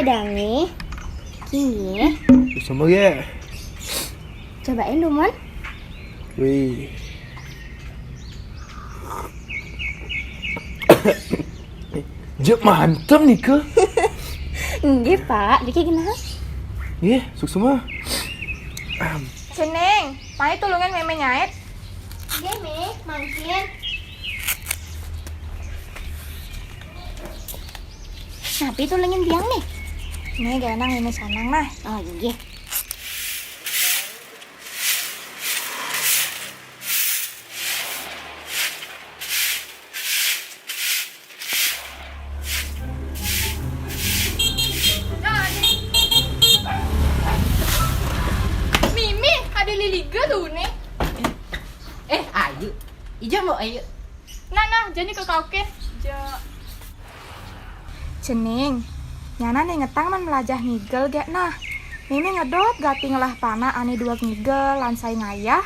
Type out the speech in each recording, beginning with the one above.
Dangi, kini Sama ya. cobain Dumon. Wih. Jep mantap nih ke. Nggih Pak, diki gimana? Iya, suksema. Seneng, mai tulungan meme nyait. Nggih Mi, mangkin. Napi tulungin biang nih. Nih gak enang meme sanang mah. Oh iya. Mimi, ada liliga tuh nih. Ayo. Ijo mau ayo. Nah, jadi ke kauke. Cening, nyana nih ngetang man melajah ngigel gak nah. Mimi ngedot gati ngelah pana ane dua ngigel lansai ngayah.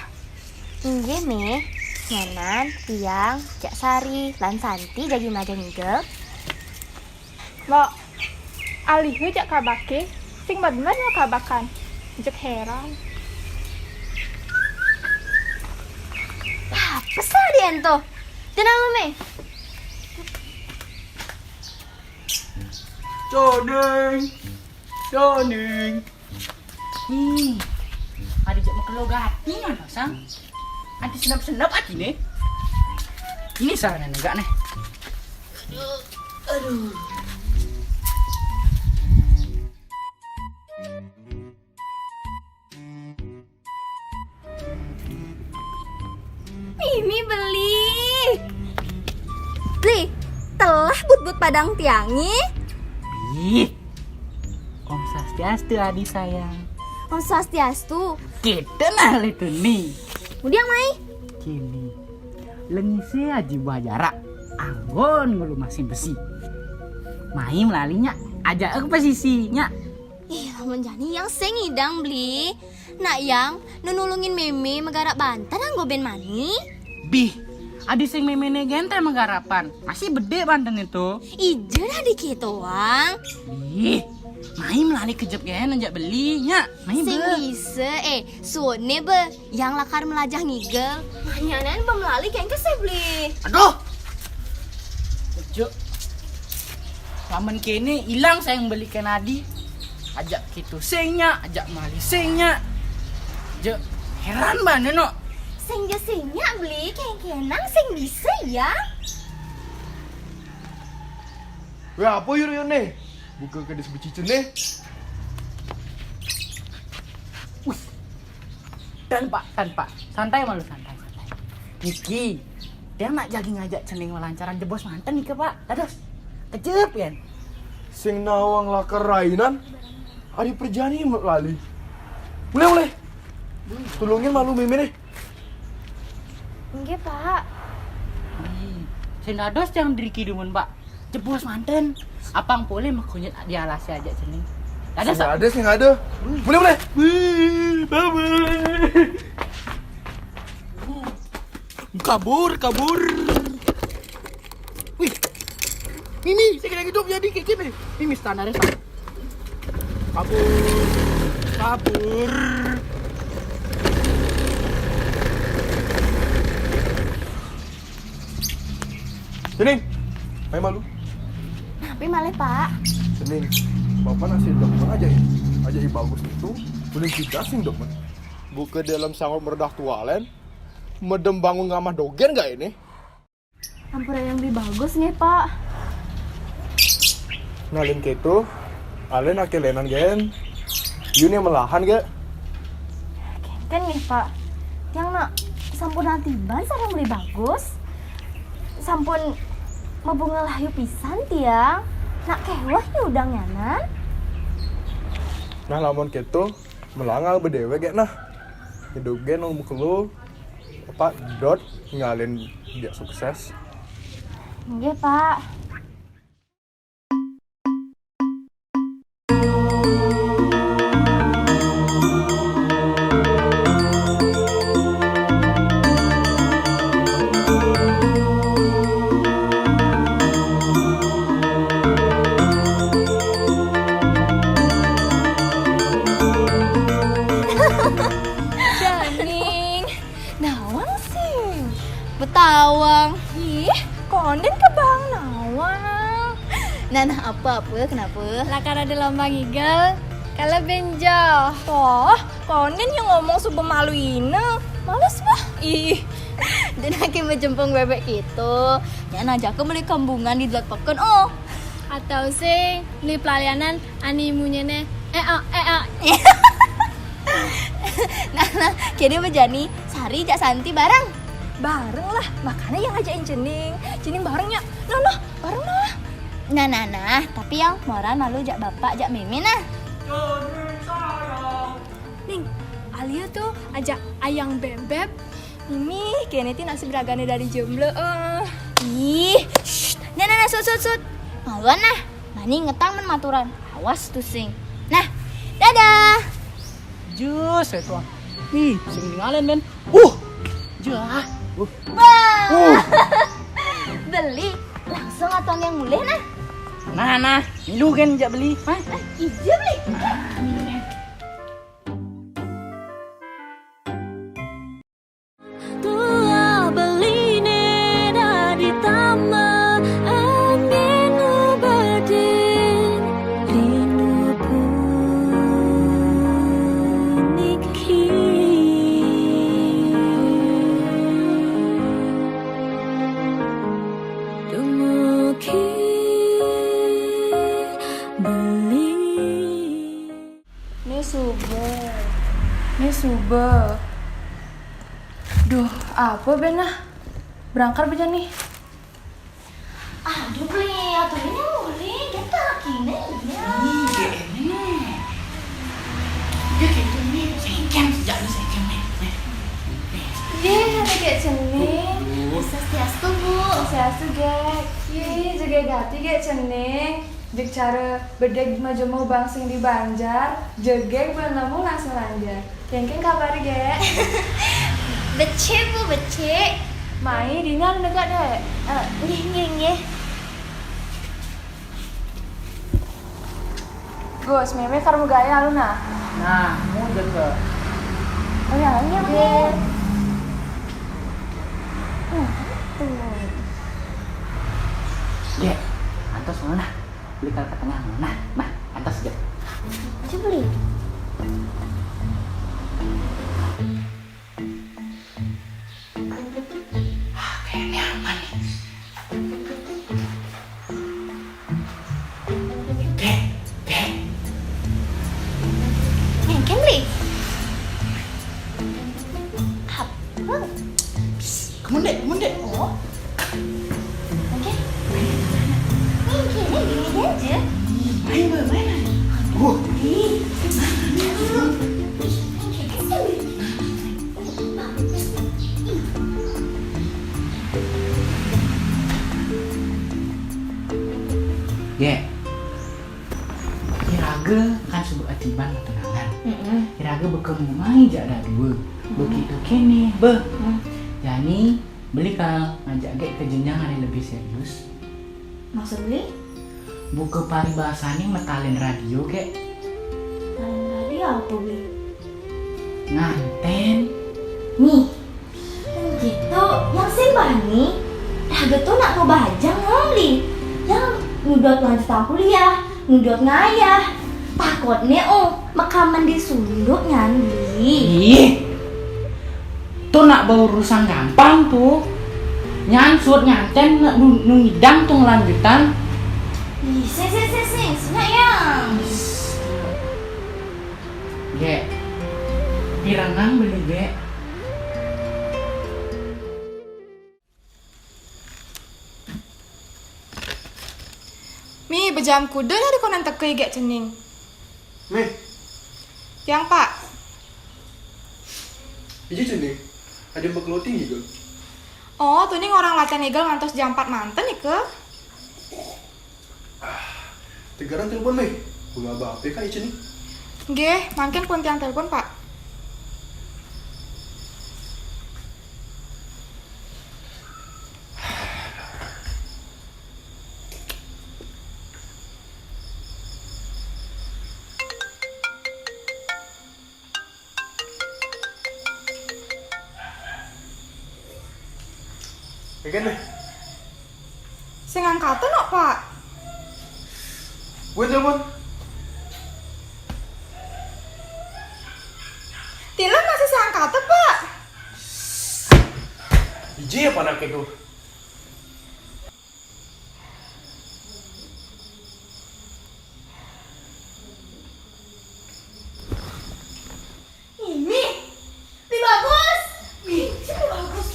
Nggih Mi, nyanan, tiang, cak sari, lan santi jadi magang ngigel. Lo, alihnya jak kabake, sing bener ya kabakan. Jek heran. Apa sih dia tuh? Tenang lu Mi. Joning. Ada jak makelo gati mana sang? Ada senap-senap aja nih. Ini sarana enggak nih. Aduh. Mimi beli telah but-but padang tiangi. Ih. Om Swastiastu adi sayang. Om Swastiastu. Kita nah itu nih. Udiang mai. Kini. Lengse aja bajara. Anggon ngelu masih besi. Mai melalinya aja ke posisinya. Ih, menjani yang sengidang beli. Nak yang nunulungin Meme megara bantan anggo ben mani. Bih, adi sing memene gente menggarapan. Masih bede banten itu. Ijo dah dikit doang. Ih, mai melali kejep gen anjak belinya. Mai Sing be. bisa suone be yang lakar melajah ngigel. Manyanan memelali kayak ke beli. Aduh. Kejep. Paman kene hilang saya yang belikan adi. Ajak gitu singnya, ajak mali singnya. Je, heran banget no. Sing singnya beli kayak kenang sing bisa ya. Wah, apa yur nih? Buka ke disebut nih. Tanpa. Santai malu santai. Niki, dia nak jadi ngajak cening melancaran jebos mantan nih ke Pak. Aduh, kejep ya. Sing nawang lakar rainan. Adi perjani lali. Boleh. Tulungin malu Mimi nih. Nggih Pak. Senados yang diri kidumun Pak. Jebos mantan. Apang boleh makunyet di alasi aja cening. Ada Sing ada. Boleh. Kabur. Wih, Mimi, saya kena hidup jadi kayak gini. Mimi standarnya sama. Kabur. Cening, main malu. Tapi malah Pak. Cening, bapak nasi dokter aja ya. Aja bagus itu. Boleh kita sing dokter. Buka dalam sangat meredah tualen. medem bangun ngamah dogen gak ini? Ampura yang lebih bagus nih pak. Nalin gitu, alen akelenan gen. Yuni melahan gak? Kan nih pak, yang nak sampun nantiban sarang beli bagus. Sampun mabunga layu pisan tiang. Nak kewah nih udang nyanan. Nah lamun gitu, melangal bedewe gak nah. Hidup gen ngomong lu, apa dot ngalin dia sukses. Nggih pak. Janing, nawang sih. Betawang. Ih, konden ke bang nawang. Nah apa kenapa? Lah karena ada lomba ngigel. Kalau benjol. Oh, konden yang ngomong subuh malu ini. Males bah. Ih. Dan akhirnya menjempong bebek gitu. Nyana aja beli kambungan di Dlat Peken. Oh. Atau sih beli pelayanan animunya nih. Nah, kini bejani Sari jak Santi bareng. Bareng lah, makanya yang ngajakin Cening barengnya. Nah, bareng lah. Nah, tapi yang moran malu jak bapak, jak mimi nah. Ning, Alia tuh ajak ayang bebek. Mimi, kini ti nasi beragane dari jomblo. Ih, nah, sut. Maluan nah, mani ngetang men maturan. Awas tuh sing. Nah, dadah. Jus itu. Ih, sing ninggalin men. Jah. Beli langsung atau yang mulai nah. Nah, lu kan jak beli. Hah? Iya beli. Tua beli neda di taman angin ubadin rindu pun niki. Dumuki beli. Nih subuh. Duh, apa benah? Berangkat beja nih. Aduh beli, atau ini mulai kita kini ya. Dia gitu nih, sengkem sejak lu sengkem nih. Iya, ada kayak cening. Sestiastu bu. Sesiastu gek. Ih, juga gati gek cening. Jek cara bedeg maju mau bangsing di Banjar, jegek bertemu langsung lanjar. Kengkeng kabari gek. Bece bu, bece. Mai dina dekat dek. Nggih. Gus, meme karmu gaya lu nah. Nah, mau deket. Oh ya, ini apa? Dek, antos mana? Beli ke tengah mana? Mah, antos aja. Coba beli. Kayaknya aman nih. Dek. Kan beli. Apa? Kamu dek. Oh. Oke. Ini aja. Main. Ya, Iraga kan sebuah atiban tenangan. Iraga berkemu mai jak ada dua. Begitu kene, Yani beli kal ngajak gek ke jenjang yang lebih serius. Maksud beli? Buka paribasane metalin radio gek. Tadi apa beli? Nganten. Nih. Gitu. Yang sembah nih. Dah tuh nak mau bajang beli. Yang ngudot lanjutan kuliah, ngudot ngayah. Takutnya makaman di sunduk nyan beli. Ih. Tuh nak bawa urusan gampang tuh. Nyansut nyanten ngidang tuh ngelanjutan. Ih, sing, senayang. Gek. Pirangang beli gek. Mi, bejam kuda dari konan tekei gak cening. Meh, Yang pak, iya cening. Ada beklo tinggi kan? oh tuh nih orang latihan egal ngantos jam 4 manten ya ke? Tegaran telepon meh. Bunga bape kah cening? Nggih, mungkin pun tiang telepon pak. Kan meh. Sing angkatan no pak. Gue telepon. Tilan masih seangkatan pak. Iji apa anak itu? Ini, lebih bagus. Ih, lebih bagus.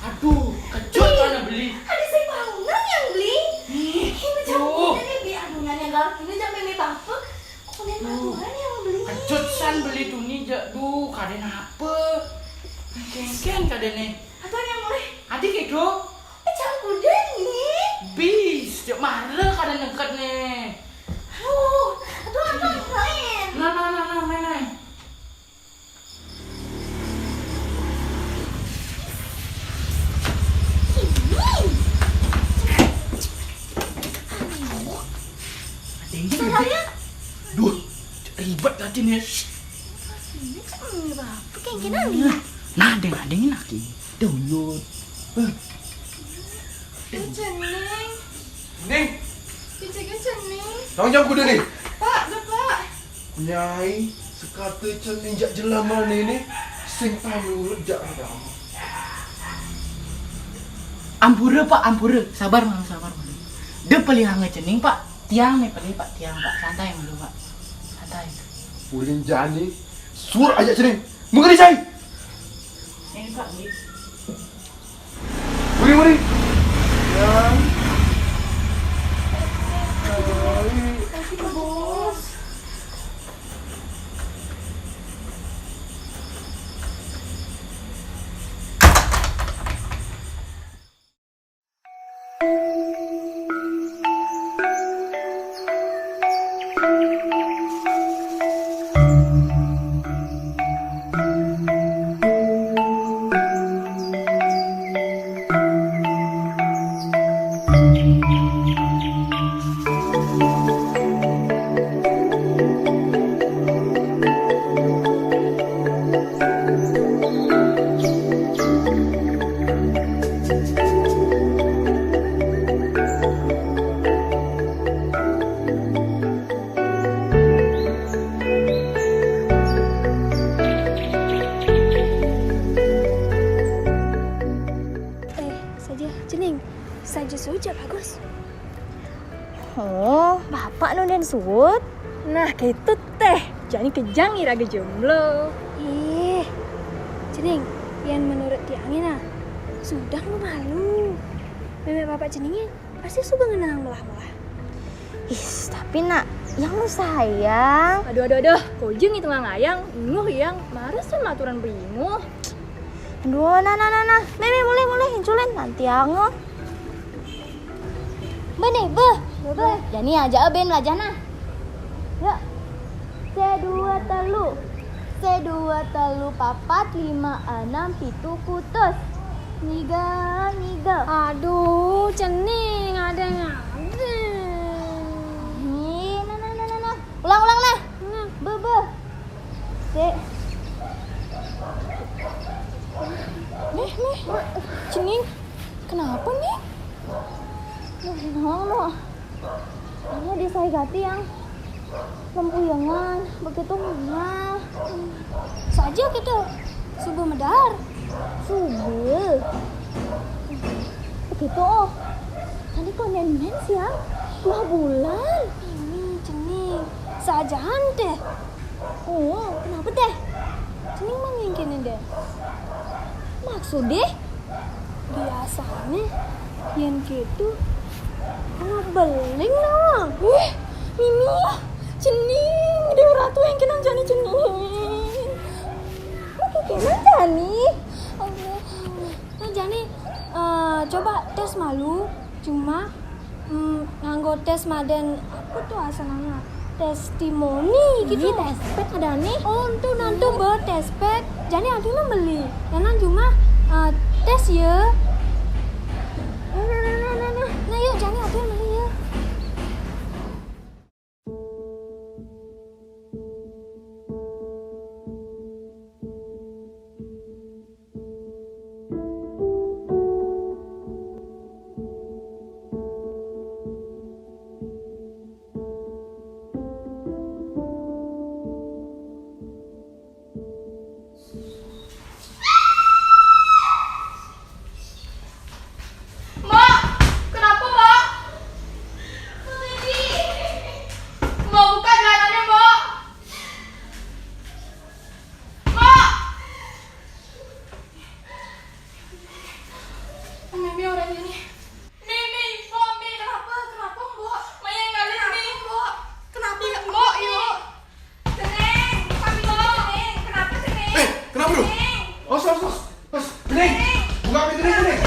Aduh, kejut kan beli. Ada saya bangunan yang beli. Ini tuh. jangan ini bangunan yang galak ini jangan mimi papa. Konen bangunan yang beli. Kejut san beli tuh nih. Duh, kaden apa? Kengken kadene. Atau yang mulai Adik itu. jangan kuda nih. Bis, jok marah kaden deket nih. Atau apa yang lain? Nah, main. Ini. Adengnya Salahnya? Duh, ribet tadi nih. Ini cuma mimi papa kayak gini. Nah, adengnya lagi. Download. Cening, Ning, ciciknya cening. jam kuda nih. Pak, udah pak. Nyai, sekata cening jak jelama ni sing payu jak adam. Ampura pak, ampura. Sabar mang. Dia pelihara cening pak. Tiang nih pelih pak, tiang pak. Santai dulu pak. Santai. Ulin jani, sur aja cening. Mengerti saya? Ini pak, ini. Mari. Ya. Bos. Saja saja bagus. Oh, bapak nu den suut. Nah, gitu teh. Jadi kejang iraga jomblo. Ih, Cening, yang menurut tiangnya nah, sudah lu malu. Memek bapak Ceningnya pasti suka ngenang melah-melah. Ih, tapi nak, yang lu sayang. Aduh, kojeng itu ngayang, nguh yang marah sama aturan berimu. Aduh, nah. Meme, boleh, hinculin nanti ango. Bene, beh. Jani aja ben lajana. Ya. C2 telu papat 5 6 7 kutus. Niga. Aduh, Cening ada ngade. Nih, nah. Ulang nah. Be. Nih, Cening, kenapa nih? Loh. Ini di saya gati yang lempuyangan, begitu mah. Saja gitu, subuh medar. Subel. Begitu oh. Tadi kok nen-nen siang 2 bulan. Ini cening. Sajahan deh. Oh, kenapa deh? Cening mah ngingkinin deh. Maksud deh? Biasanya yang gitu ngebeling nah. Mimi, cening. Dewa Ratu yang kena jani cening. Kena jani. Allah. Nah jani coba tes malu. Cuma nganggo tes maden apa tuh asalnya? Testimoni gitu. Tespek ada nih. Oh, itu nanti bertespek. Jadi artinya beli. Karena cuma tes ya. Nah yuk jadi artinya beli ya. Mbak, kenapa mbak? Mbak buka jalanannya mbak. Mbak. Mimi orang ini. Mimi, Mami, kenapa? Kenapa mbak? Maya yang ngalih nih mbak. Kenapa mbak? Yuk. Ceneng, Mami Ceneng. Kenapa Ceneng? Kenapa bro? Os, Ceneng. Buka pintu nih, Ceneng.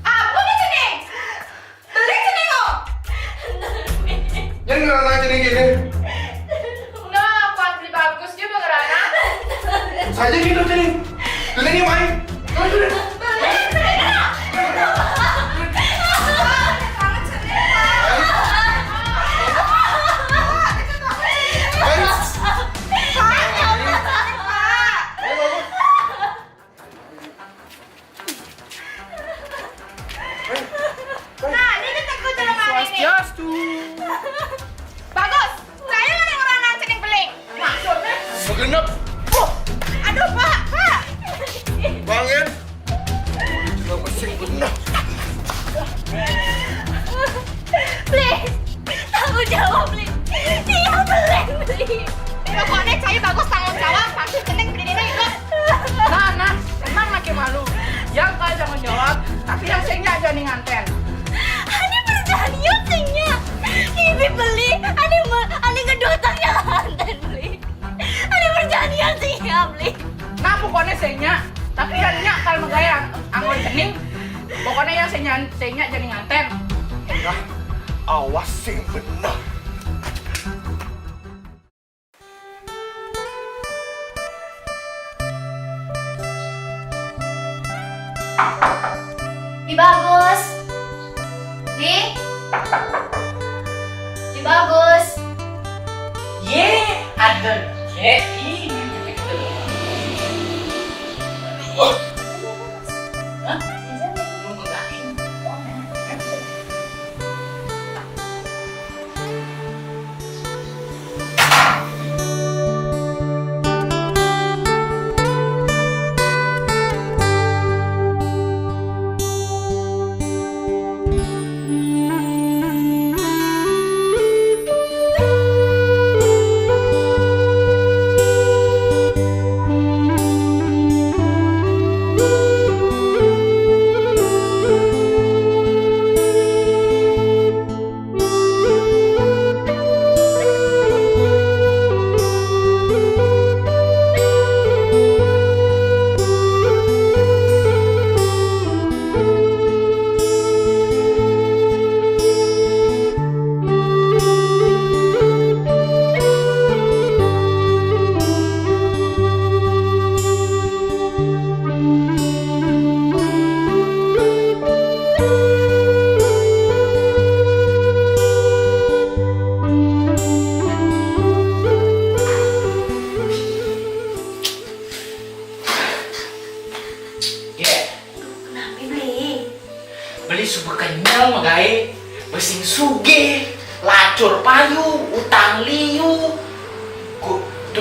Apa nih Ceneng? Beli Ceneng kok? Jangan ngerana Ceneng gini. Enggak, kuantri bagus juga ngerana. Saja gitu, Ceneng. Ceneng yang main. Ayo, Ceneng. Nah, ini detekku jalan ini. Swastiastu. Bagus. Saya mana yang orang Ceneng beli? Maksudnya? Segenap. Aduh, Pak. Banget. Cuma mesin benar. Please. Tanggung jawab, please. Dia beli. Pokoknya saya bagus tanggung jawab. Pasti Ceneng beli ini ikut. Nah, emang makin malu. Yang kau jangan jawab, tapi yang sengnya jadi nganten. Ani berjadian sihnya. Ibi beli. Ani kedutang yang hanten beli. Ani berjadian sihnya beli. Nah, pokoknya sengnya, tapi yang nyak kalau megaya anggon cening. Pokoknya yang sengnya jadi nganten. Nah, awas sing benar. Di bagus. Nih. Di bagus. Ye, ada. Ye, ini. Hah? Mau megahin?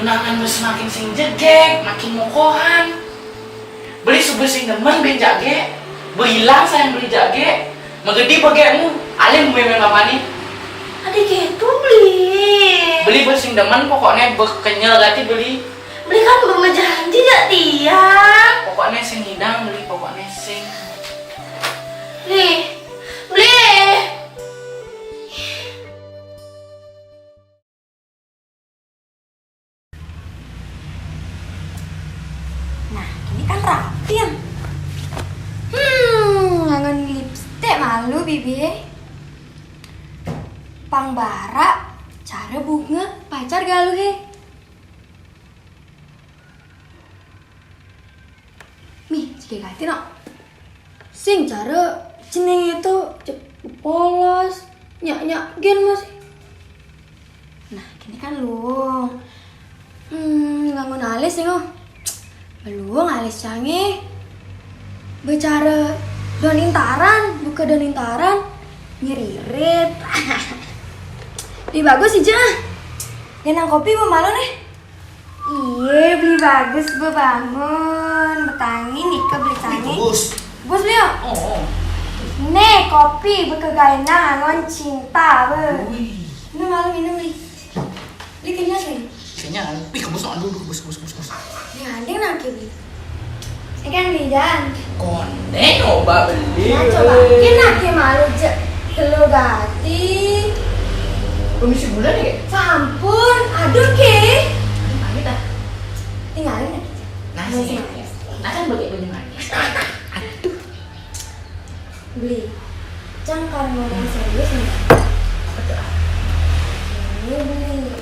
tunangan gue semakin sing jegek, makin mokohan. Beli subuh sing demen ben jage, behilang sayang beli jage, megedi bagemu, alim memang apa nih? Adik gitu beli. Beli bersing demen pokoknya bekenyel gati beli. Beli kan berjanji gak tiang. Pokoknya sing hidang beli, pokoknya sing. Beli. Beli. Nah, ini kan rapi ya. Ngangen lipstick malu bibi. Pangbara cara bunga pacar galuh he. Mi, jika ganti no. Sing cara jeneng itu polos, nyak gen masih. Nah, gini kan lu. Ngangun alis sing oh. Belum alis canggih. Bicara donintaran, buka donintaran, nyeririt. Beli bagus sih Jeng. Nyenang kopi mau malu nih. Iya beli bagus bu bangun. Betangi nih ke beli canggih. Bus beli yuk. Oh. Nih kopi berkegaina ngangon cinta be. Minum malu minum beli. Beli kenyang sih. Kenyang. Kebus dulu kebus. Ngandeng nak beli. Ini kan beli dan. Konde coba beli. Nah coba kena malu je. Telu gati. Komisi bulan ya? Sampun, aduh ke. Pamit ah. Tinggalin ya. Nasi. Nah kan bagi baju manis. Aduh. Beli. Jangan kalau ngomong serius nih. Ini beli.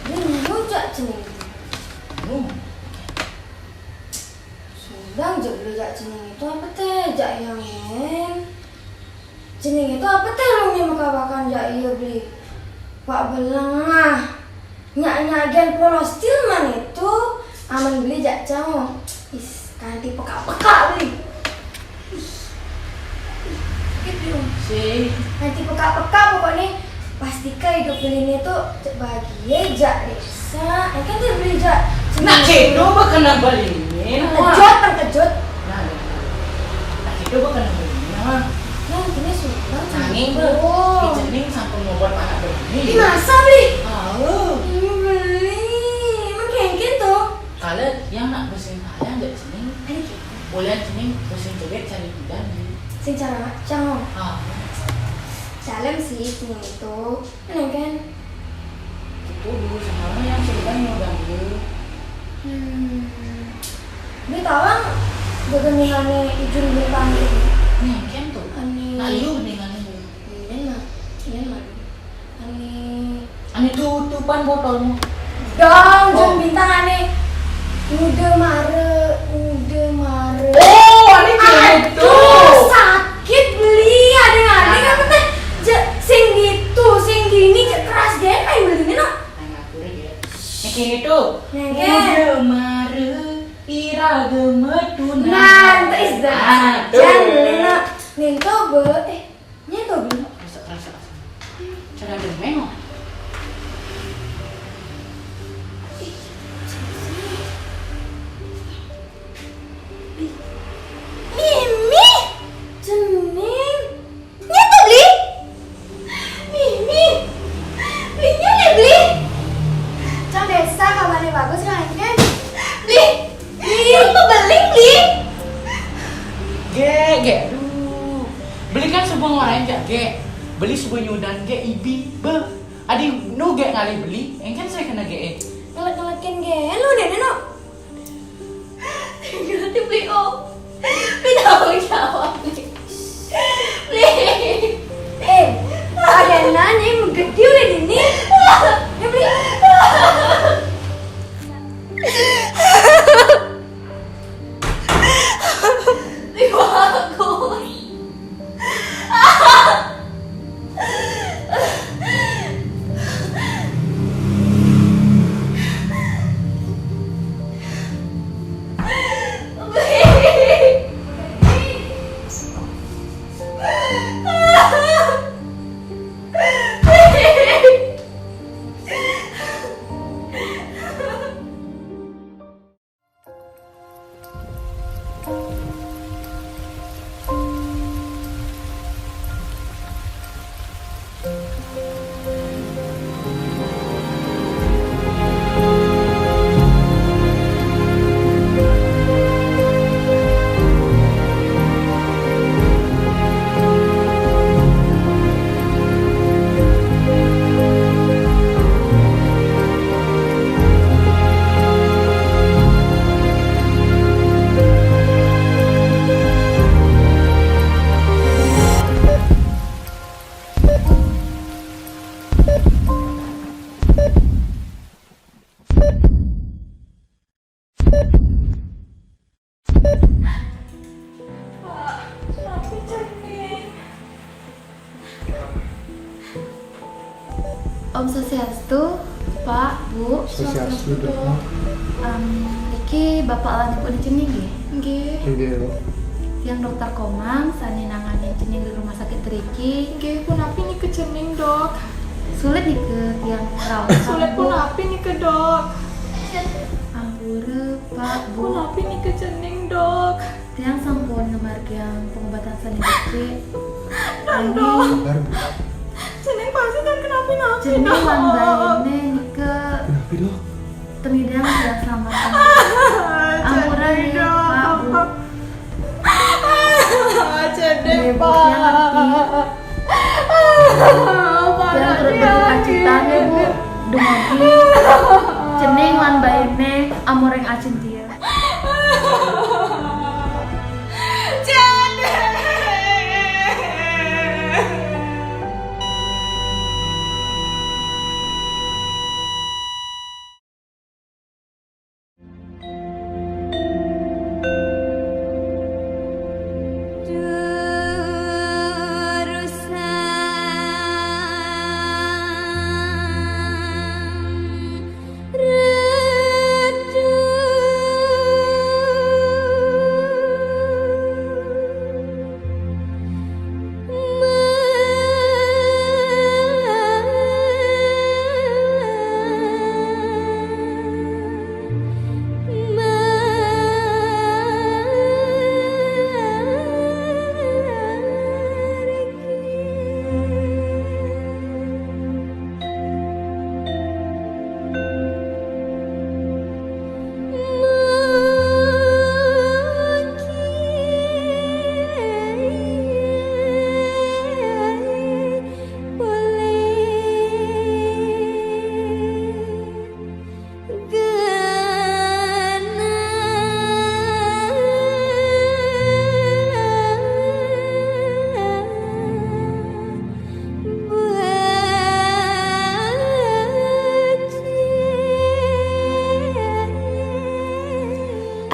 Beli rujak jeneng. Sudah beli jak jeneng itu apa teh? Jak yang jeneng itu apa teh lu nih makabakan jak iya beli. Pak belang mah. Nyak-nyagen polos tilman itu aman beli jak camu. Is, kanti peka-peka beli. Gitu. Si. Nanti peka-peka pokoknya pastikan hidup beli ini tuh bahagia jak desa. Kan dia beli jak. Nak cedo bakal baliin. Kejut. Nah cedo bakal baliin. Nah, ini sudah. Nanging dicening sampai ngobrol anak beli. Di masa beli? Oh. Ini beli. Emang kayak gitu. Kalau yang nak bersin kalian nggak cening, boleh cening bersin joget cari bidan. Sing cara macam. Ah. Salam sih ini itu. Aneh kan? Itu dulu sama yang sebenarnya mau ganggu. Beli tawang begenihannya ijun beli panggil. Nih kan tuh. Aneh. Nah lu dengan lu. Ini mah. Aneh. Ani tutupan botolmu. Dong, Oh. jeng bintang aneh. Udah mare. Oh, ani Aduh, gitu. sakit beli. Ada ngadeng apa teh? Sing gitu, sing gini keras deh. Ayo beli ini no. Kayak gitu. Nengke. Udah mare ira gemetuna. Nah, itu is the Aduh. jangan beli no. Nento be, nento beli no. Rasa. Cara demeng. Mimi, cening, nyetu beli. Mimi, belinya nih beli. Cang desa kabarnya bagus kan? Beli, beli. Ge. Aduh. Beli kan sebuah orang ge. Beli sebuah nyudan ge ibi be. Adi nu ge ngalih beli, kan saya kena ge. Ngelak-ngelakin gen lu deh no. Nanti beli oh. Beli tanggung jawab nih. Beli. Ada nanya yang gede udah gini. Ya beli. Beli bagus. Beli. Swastiastu, Pak, Bu. Sosiastu dong. Iki bapak lan ibu di cening nggih? Nggih. Nggih. Yang dokter Komang sani nangani cening di rumah sakit Triki. Nggih, punapi nih ke cening, Dok. Sulit nih ke yang rawat. Sulit punapi nih ke, Dok. Ampura, Pak, Bu. Punapi nih ke cening, Dok. Tiang sampun ngemargi yang pengobatan sani Triki. Dok. Sabar, Bu. Cening pasti kan kenapa napi, Cening Dok. lan bayine nih ke Kenapa dong? temidang yang sama sama. Ampura nih, Pak, Bu. Cening, Ibu Pak. yang ngerti. Yang turut berduka cita nih, Bu. Dumadi cening lan bayine amoreng acin dia.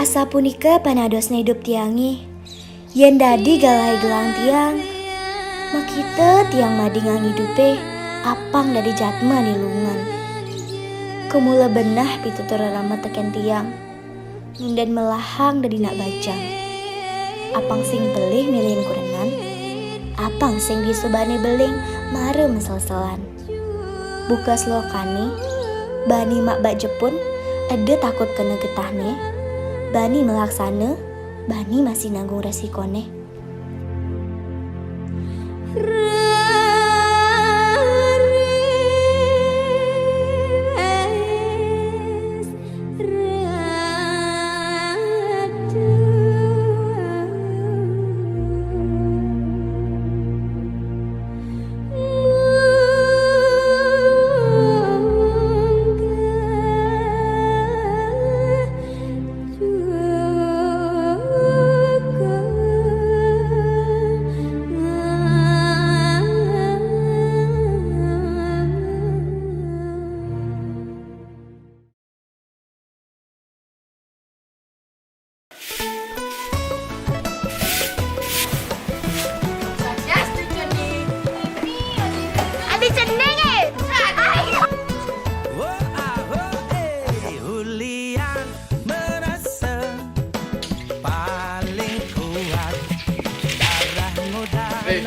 Asa punika panadosna hidup tiangi. Yen dadi galai gelang tiang, makita tiang madingang hidupe apang dari jatma nilungan. Kemula benah pitutur rama teken tiang, ngindan melahang dari nak bajang. Apang sing belih milihin kurenan, apang sing disubani beling mare mesel-selan. Buka selokani, bani mak bak jepun, ada takut kena getahne. Bani melaksana, Bani masih nanggung resikone.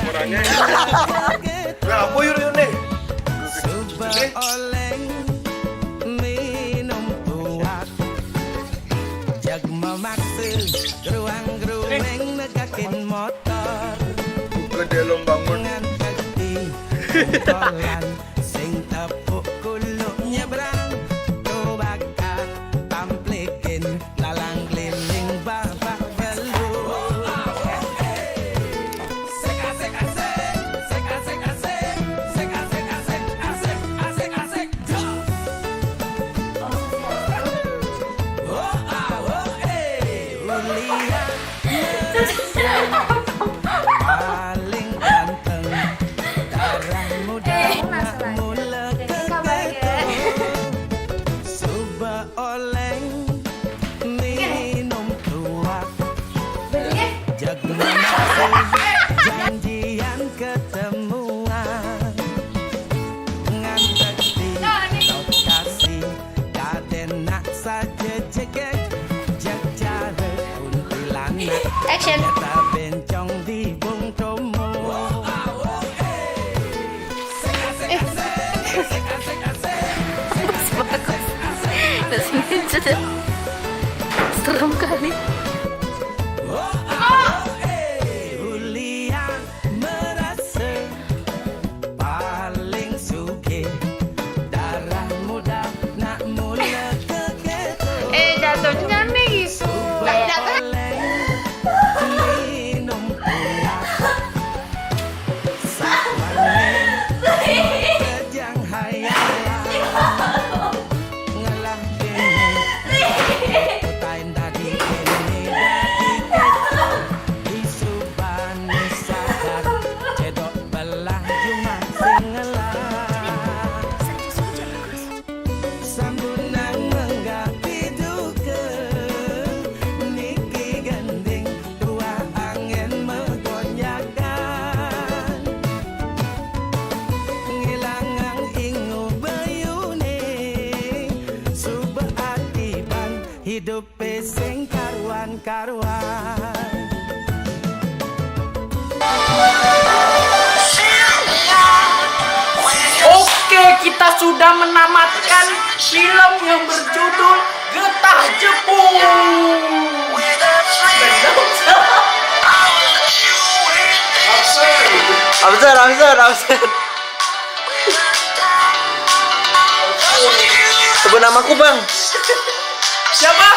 Orangnya apa yur nih? oleng minum kuat jag memaksa geruang-geruang negakin motor Gede lo bangun. dengan kaki kolan sing tepuk kuluk nyebrang coba kak tamplikin lalang keliling bapak belu paling ganteng darah muda Serem kali. Julia merasa paling suke darah muda nak mula keketo Jatuhnya nih gitu. minum pulang sakwane kejang hayalan ngalah kene tain dadi kene dadi keto disubani sadar cedok belah cuma singelan sambunan menggapi duka niki gending tua angin megonyakan ngilangang ingu bayune subah akiban hidup sing karuan-karuan. Oke, kita sudah menamatkan film yang berjudul Getah Jepung. Absen. Sebut namaku bang. Siapa?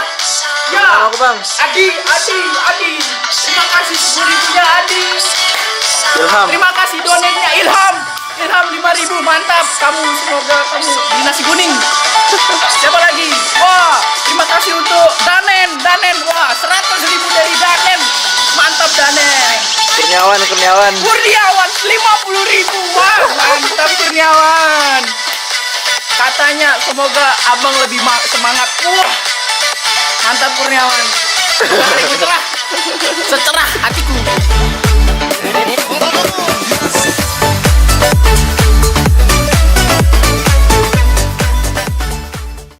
Ya, Namaku bang. Adi. Terima kasih 10.000 ya Adi. Ilham. Terima kasih donatnya Ilham 5.000, mantap. Semoga kamu di nasi kuning. Siapa lagi? Wah, terima kasih untuk Danen. Wah, 100.000 dari Danen. Mantap Danen. Kurniawan. Kurniawan 50.000. Wah, mantap Kurniawan. Katanya semoga abang lebih semangat. Wah, mantap Kurniawan. Secerah hatiku.